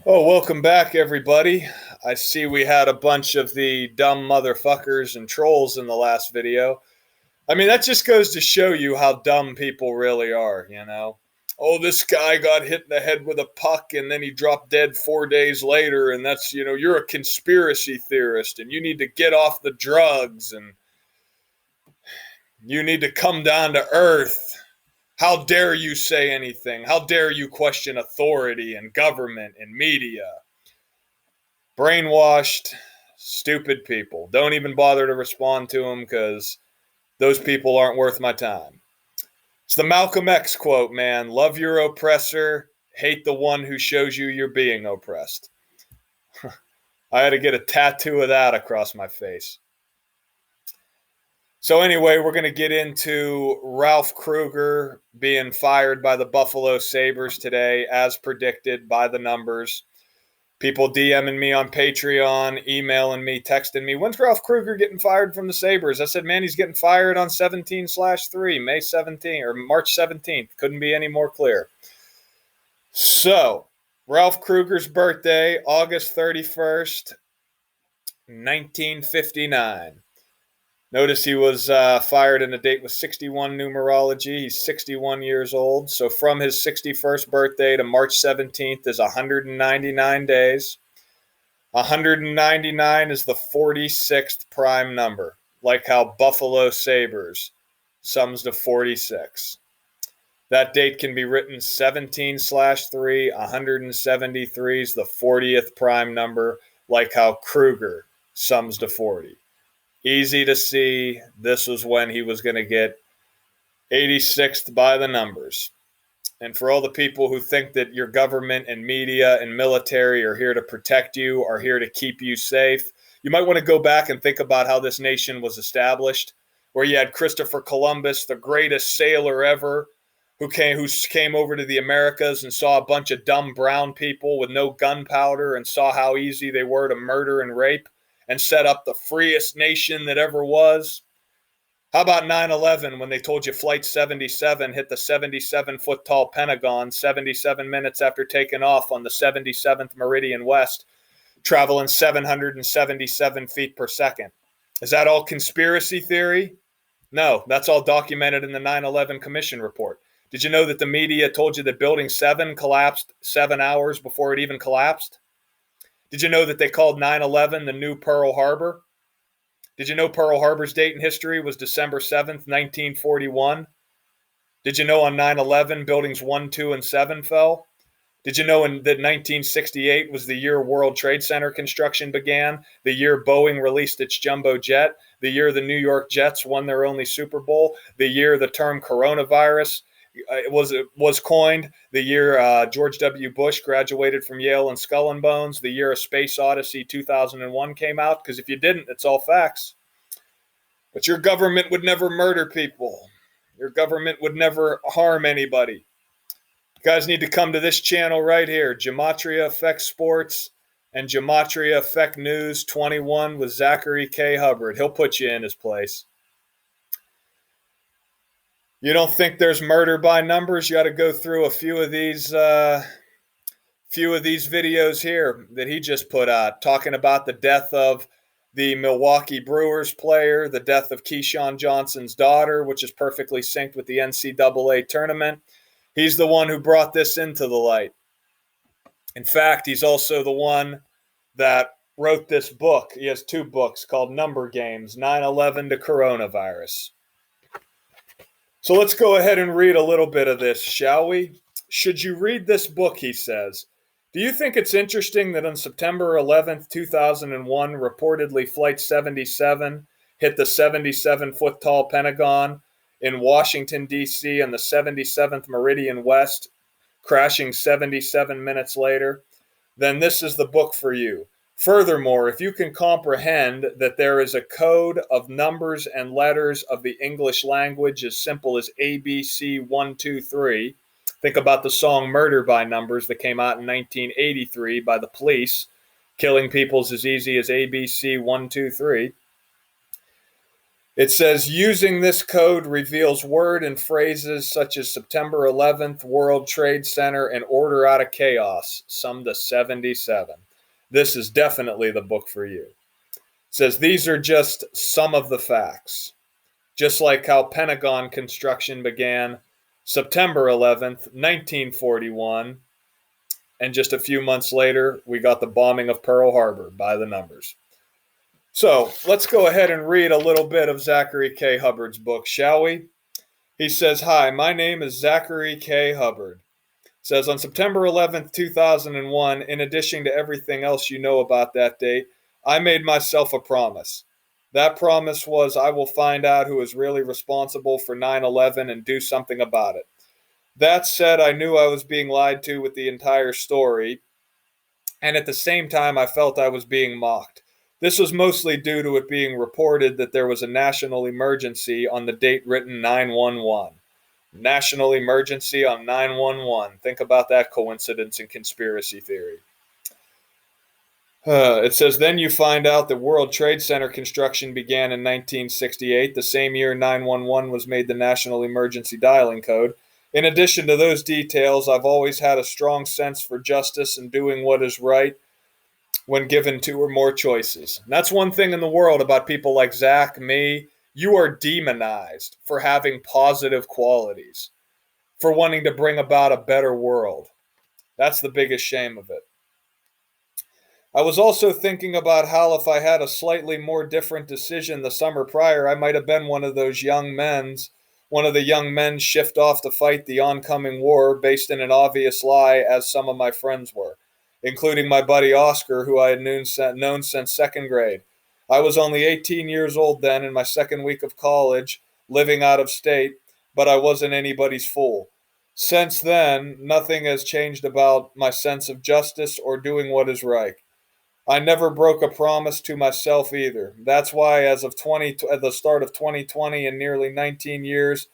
Oh, welcome back, everybody. I see we had a bunch of the dumb motherfuckers and trolls in the last video. I mean, that just goes to show you how dumb people really are. Oh, this guy got hit in the head with a puck and then he dropped dead 4 days later, and you're a conspiracy theorist and you need to get off the drugs and you need to come down to earth. How dare you say anything? How dare you question authority and government and media? Brainwashed, stupid people. Don't even bother to respond to them because those people aren't worth my time. It's the Malcolm X quote, man. Love your oppressor, hate the one who shows you you're being oppressed. I had to get a tattoo of that across my face. So, anyway, we're going to get into Ralph Krueger being fired by the Buffalo Sabres today, as predicted by the numbers. People DMing me on Patreon, emailing me, texting me, when's Ralph Krueger getting fired from the Sabres? I said, man, he's getting fired on 17/3, May 17th or March 17th. Couldn't be any more clear. So, Ralph Krueger's birthday, August 31st, 1959. Notice he was fired in a date with 61 numerology. He's 61 years old. So from his 61st birthday to March 17th is 199 days. 199 is the 46th prime number, like how Buffalo Sabres sums to 46. That date can be written 17/3. 173 is the 40th prime number, like how Krueger sums to 40. Easy to see. This was when he was going to get 86th by the numbers. And for all the people who think that your government and media and military are here to protect you, are here to keep you safe, you might want to go back and think about how this nation was established, where you had Christopher Columbus, the greatest sailor ever, who came over to the Americas and saw a bunch of dumb brown people with no gunpowder and saw how easy they were to murder and rape, and set up the freest nation that ever was. How about 9/11 when they told you Flight 77 hit the 77-foot tall Pentagon 77 minutes after taking off on the 77th Meridian West, traveling 777 feet per second? Is that all conspiracy theory? No, that's all documented in the 9/11 Commission report. Did you know that the media told you that Building 7 collapsed 7 hours before it even collapsed? Did you know that they called 9/11 the new Pearl Harbor? Did you know Pearl Harbor's date in history was December 7th, 1941? Did you know on 9/11 buildings 1, 2, and 7 fell? Did you know that 1968 was the year World Trade Center construction began, the year Boeing released its jumbo jet, the year the New York Jets won their only Super Bowl, the year the term coronavirus was coined, the year George W. Bush graduated from Yale and Skull and Bones, the year A Space Odyssey 2001 came out? Because if you didn't, it's all facts. But your government would never murder people. Your government would never harm anybody. You guys need to come to this channel right here, Gematria Effect Sports and Gematria Effect News 21 with Zachary K. Hubbard. He'll put you in his place. You don't think there's murder by numbers? You got to go through a few of these videos here that he just put out, talking about the death of the Milwaukee Brewers player, the death of Keyshawn Johnson's daughter, which is perfectly synced with the NCAA tournament. He's the one who brought this into the light. In fact, he's also the one that wrote this book. He has 2 books called Number Games, 9/11 to Coronavirus. So let's go ahead and read a little bit of this, shall we? Should you read this book, he says. Do you think it's interesting that on September 11th, 2001, reportedly Flight 77 hit the 77-foot tall Pentagon in Washington, D.C. on the 77th Meridian West, crashing 77 minutes later? Then this is the book for you. Furthermore, if you can comprehend that there is a code of numbers and letters of the English language as simple as ABC 1, 2, 3, think about the song Murder by Numbers that came out in 1983 by the Police, killing people as easy as ABC 1, 2, 3. It says using this code reveals word and phrases such as September 11th, World Trade Center, and Order Out of Chaos, summed to 77. This is definitely the book for you. It says these are just some of the facts. Just like how Pentagon construction began September 11th, 1941, and just a few months later, we got the bombing of Pearl Harbor by the numbers. So let's go ahead and read a little bit of Zachary K. Hubbard's book, shall we? He says, "Hi, my name is Zachary K. Hubbard." It says, on September 11th, 2001, in addition to everything else you know about that date, I made myself a promise. That promise was I will find out who is really responsible for 9/11 and do something about it. That said, I knew I was being lied to with the entire story, and at the same time, I felt I was being mocked. This was mostly due to it being reported that there was a national emergency on the date written 9/11. National emergency on 9/11. Think about that coincidence and conspiracy theory. It says, then you find out that World Trade Center construction began in 1968, the same year 911 was made the national emergency dialing code. In addition to those details, I've always had a strong sense for justice and doing what is right when given two or more choices. And that's one thing in the world about people like Zach, me. You are demonized for having positive qualities, for wanting to bring about a better world. That's the biggest shame of it. I was also thinking about how if I had a slightly more different decision the summer prior, I might have been one of the young men shift off to fight the oncoming war based in an obvious lie, as some of my friends were, including my buddy Oscar, who I had known since second grade. I was only 18 years old then, in my second week of college, living out of state, but I wasn't anybody's fool. Since then, nothing has changed about my sense of justice or doing what is right. I never broke a promise to myself either. That's why, as of at the start of 2020, and nearly 19 years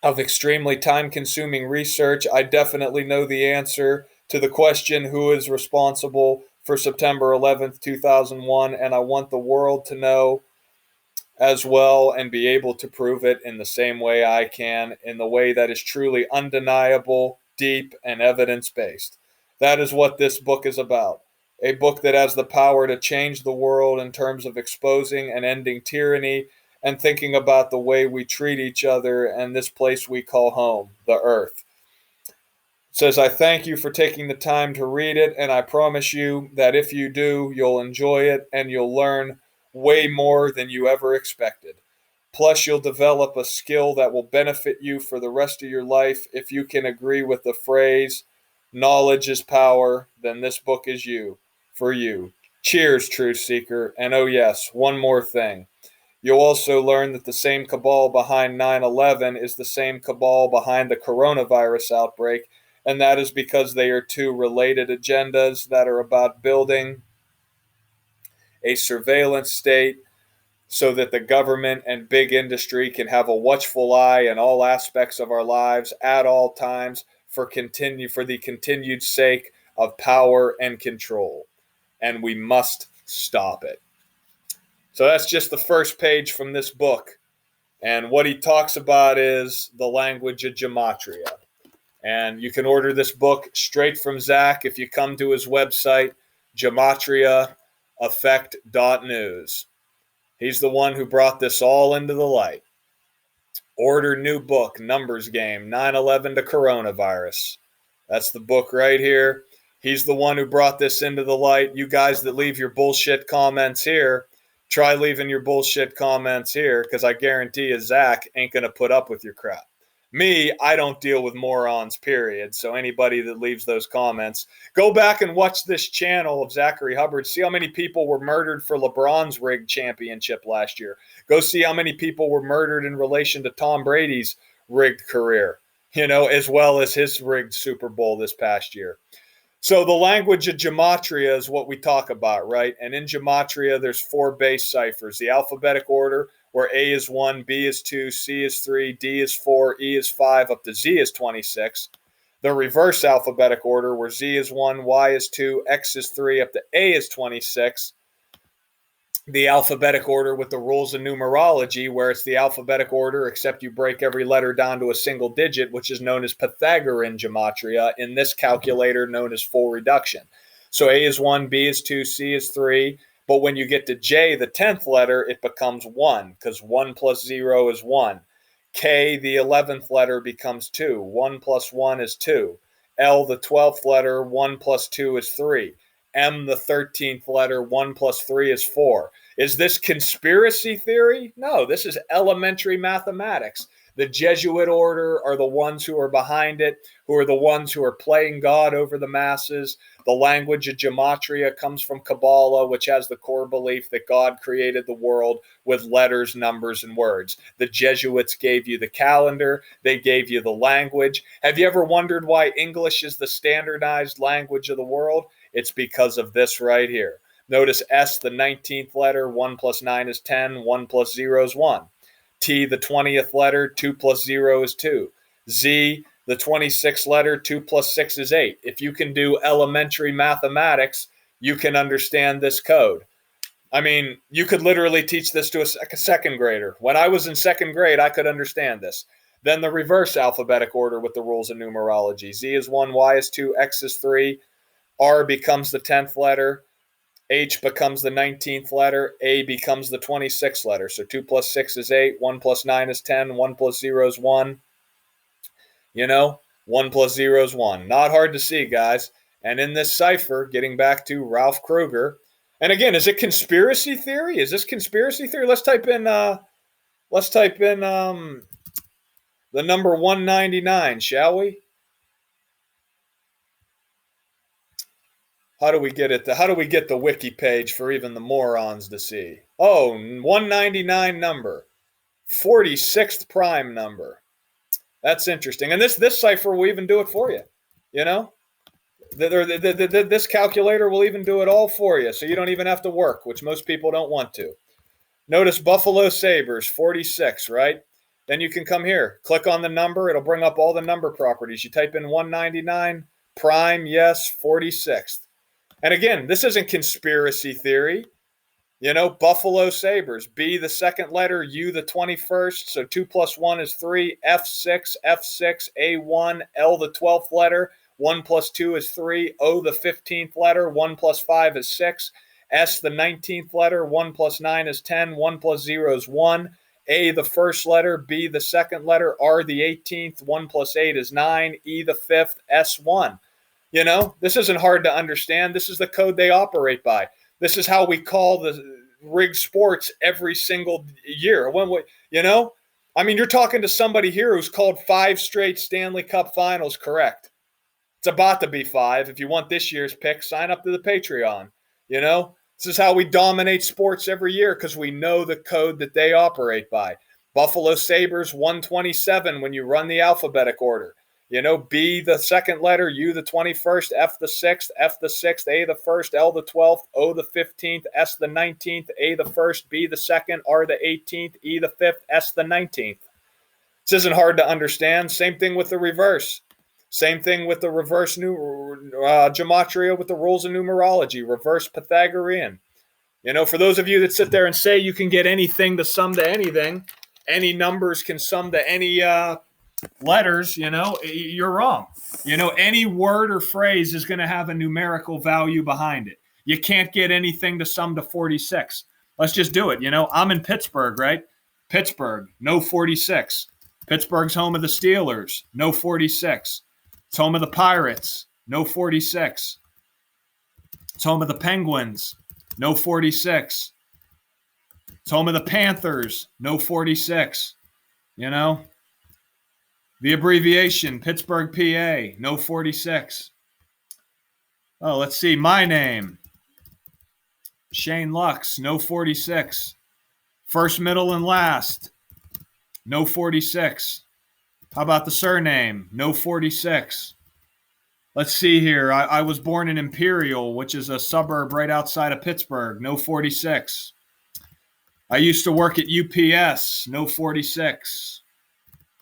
of extremely time-consuming research, I definitely know the answer to the question who is responsible for September 11th, 2001, and I want the world to know as well and be able to prove it in the same way I can, in the way that is truly undeniable, deep, and evidence-based. That is what this book is about. A book that has the power to change the world in terms of exposing and ending tyranny and thinking about the way we treat each other and this place we call home, the earth. It says, I thank you for taking the time to read it, and I promise you that if you do, you'll enjoy it and you'll learn way more than you ever expected. Plus, you'll develop a skill that will benefit you for the rest of your life. If you can agree with the phrase, knowledge is power, then this book is for you. Cheers, truth seeker. And oh yes, one more thing. You'll also learn that the same cabal behind 9/11 is the same cabal behind the coronavirus outbreak, and that is because they are two related agendas that are about building a surveillance state so that the government and big industry can have a watchful eye in all aspects of our lives at all times for the continued sake of power and control. And we must stop it. So that's just the first page from this book. And what he talks about is the language of gematria. And you can order this book straight from Zach if you come to his website, gematriaeffect.news. He's the one who brought this all into the light. Order new book, Numbers Game, 9/11 to Coronavirus. That's the book right here. He's the one who brought this into the light. You guys that leave your bullshit comments here, try leaving your bullshit comments here, because I guarantee you Zach ain't going to put up with your crap. Me, I don't deal with morons, period. So anybody that leaves those comments, go back and watch this channel of Zachary Hubbard. See how many people were murdered for LeBron's rigged championship last year. Go see how many people were murdered in relation to Tom Brady's rigged career, as well as his rigged Super Bowl this past year. So the language of gematria is what we talk about, right? And in gematria, there's 4 base ciphers. The alphabetic order, where A is 1, B is 2, C is 3, D is 4, E is 5, up to Z is 26. The reverse alphabetic order, where Z is 1, Y is 2, X is 3, up to A is 26. the alphabetic order with the rules of numerology, where it's the alphabetic order, except you break every letter down to a single digit, which is known as Pythagorean gematria, in this calculator known as full reduction. So A is 1, B is 2, C is 3. But when you get to J, the 10th letter, it becomes 1, because 1 plus 0 is 1. K, the 11th letter, becomes 2. 1 plus 1 is 2. L, the 12th letter, 1 plus 2 is 3. M, the 13th letter, 1 plus 3 is 4. Is this conspiracy theory? No, this is elementary mathematics. The Jesuit order are the ones who are behind it, who are the ones who are playing God over the masses. The language of gematria comes from Kabbalah, which has the core belief that God created the world with letters, numbers, and words. The Jesuits gave you the calendar. They gave you the language. Have you ever wondered why English is the standardized language of the world? It's because of this right here. Notice S, the 19th letter, 1 plus 9 is 10, 1 plus 0 is 1. T, the 20th letter, 2 plus 0 is 2. Z, the 26th letter, 2 plus 6 is 8. If you can do elementary mathematics, you can understand this code. I mean, you could literally teach this to a second grader. When I was in second grade, I could understand this. Then the reverse alphabetic order with the rules of numerology. Z is 1, Y is 2, X is 3. R becomes the 10th letter. H becomes the 19th letter. A becomes the 26th letter. So 2 plus 6 is 8. 1 plus 9 is 10. 1 plus 0 is 1. 1 plus 0 is 1. Not hard to see, guys. And in this cipher, getting back to Ralph Krueger, and again, is it conspiracy theory? Is this conspiracy theory? Let's type in the number 199, shall we? How do we get it? How do we get the wiki page for even the morons to see? Oh, 199 number, 46th prime number. That's interesting. And this cipher will even do it for you. This calculator will even do it all for you, so you don't even have to work, which most people don't want to. Notice Buffalo Sabres, 46, right? Then you can come here, click on the number. It'll bring up all the number properties. You type in 199, prime, yes, 46th. And again, this isn't conspiracy theory. Buffalo Sabres. B, the second letter. U, the 21st. So 2 plus 1 is 3. F6, F6, A1. L, the 12th letter. 1 plus 2 is 3. O, the 15th letter. 1 plus 5 is 6. S, the 19th letter. 1 plus 9 is 10. 1 plus 0 is 1. A, the first letter. B, the second letter. R, the 18th. 1 plus 8 is 9. E, the 5th. S1. This isn't hard to understand. This is the code they operate by. This is how we call the rigged sports every single year. You're talking to somebody here who's called 5 straight Stanley Cup finals correct. It's about to be 5. If you want this year's pick, sign up to the Patreon. This is how we dominate sports every year, because we know the code that they operate by. Buffalo Sabres, 127 when you run the alphabetic order. B, the second letter, U, the 21st, F, the 6th, F, the 6th, A, the 1st, L, the 12th, O, the 15th, S, the 19th, A, the 1st, B, the 2nd, R, the 18th, E, the 5th, S, the 19th. This isn't hard to understand. Same thing with the reverse. Same thing with the reverse gematria with the rules of numerology, reverse Pythagorean. For those of you that sit there and say you can get anything to sum to anything, any numbers can sum to any letters, you're wrong. Any word or phrase is going to have a numerical value behind it. You can't get anything to sum to 46. Let's just do it. I'm in Pittsburgh, right? Pittsburgh, no 46. Pittsburgh's home of the Steelers, no 46. It's home of the Pirates, no 46. It's home of the Penguins, no 46. It's home of the Panthers, no 46. The abbreviation, Pittsburgh, PA, no 46. Oh, let's see. My name, Shane Lux, no 46. First, middle, and last, no 46. How about the surname? No 46. Let's see here. I was born in Imperial, which is a suburb right outside of Pittsburgh, no 46. I used to work at UPS, no 46.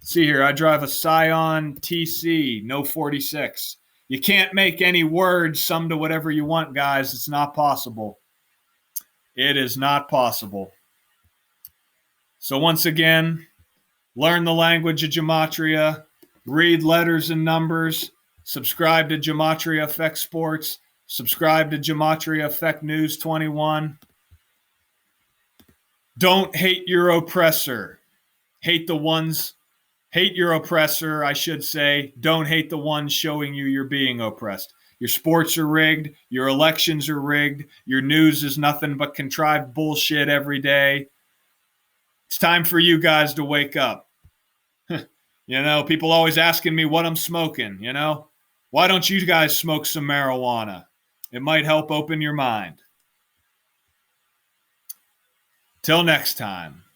See here, I drive a Scion TC, no 46. You can't make any words sum to whatever you want, guys. It's not possible. It is not possible. So once again, learn the language of gematria, read letters and numbers, subscribe to Gematria Effect Sports, subscribe to Gematria Effect News 21. Don't hate your oppressor. Hate your oppressor, I should say. Don't hate the ones showing you you're being oppressed. Your sports are rigged. Your elections are rigged. Your news is nothing but contrived bullshit every day. It's time for you guys to wake up. People always asking me what I'm smoking, Why don't you guys smoke some marijuana? It might help open your mind. Till next time.